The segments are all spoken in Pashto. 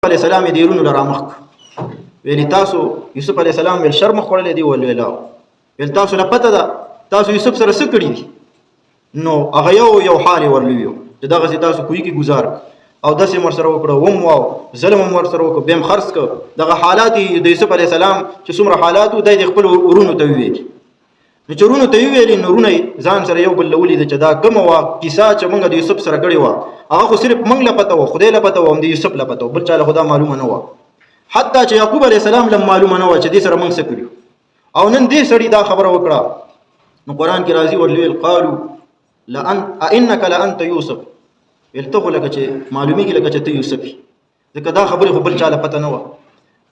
علیه السلام یې دیرونو له رامخ ویلي تاسو یوسف علیه السلام ویل شرم خوړلی دی ویل تاسو له پته ده تاسو یوسف سره څه کړي دي نو هغه یو حال یې ورلوي چې دغسې تاسو کوی کې ګزار او داسې هم ورسره وکړه وم واو ظلم هم ورسره وکړه بیا هم خرڅ کړه دغه حالات د یوسف علیه السلام چې څومره حالات وو دی د خپلو ورونو ته وویل نو چې ورونو ته یې وویلې نو ورونه ځان سره یو بل له ولیده چې دا کومه وه کیسه چې موږ د یوسف سره کړې وه هغه خو صرف موږ له پته وه خدای له پته وه هم د یوسف له پته وه بل چا له خو دا معلومه نه وه حتی چې یعقوب علیه السلام له معلومه نه وه چې دې سره موږ څه کړي او نن دې سړي دا خبره وکړه نو قرآن کې راځي ورته ویل قالو أئنک لأنت یوسف ویل ته خو لکه چې معلومیږي لکه چې ته یوسف یې ځکه دا خبرې خو بل چا له پته نه وه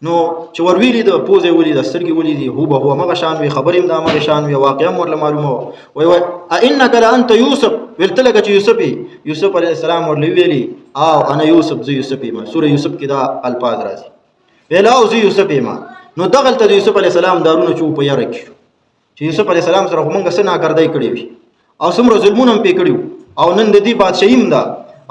نو چې ورویلې د پوزې ولیده سترګې ولیدې هو همغه شان وي خبرې هم د همغه شان وي واقعه هم ورله معلومه وه وایي أئنک لأنت یوسف ویل ته لکه چې یوسف یې یوسف علیه السلام ورله ویلي او انا یوسف زه یوسف یم سوره یوسف کې دا الفاظ راځي ویل او زه یوسف یم نو دغلته د یوسف علیه السلام دارونه چې په یاره کې چې یوسف علیه السلام سره خو موږ څه ناکردی کړې وي او څومره ظلمونه هم پې کړي او نن د دې بادشاهي هم ده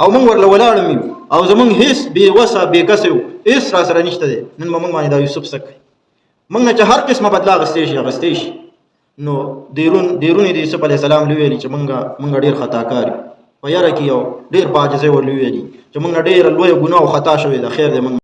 او موږ ورله ولاړ یو او زمونږ هېڅ بې وسه بې کسه یو هېڅ را سره نشته دی نن به موږ باندې دا یوسف څه کوي موږ نه چې هر قسمه بدله اخیستی شي نو دیرون یې د یوسف علیه السلام لوی ویلي چې موږ ډېر خطاکار یو په یاره کې یو ډېر په عاجزۍ ورله ویلي چې موږ ډېره لویه ګناه او خطا شوې ده خیر دی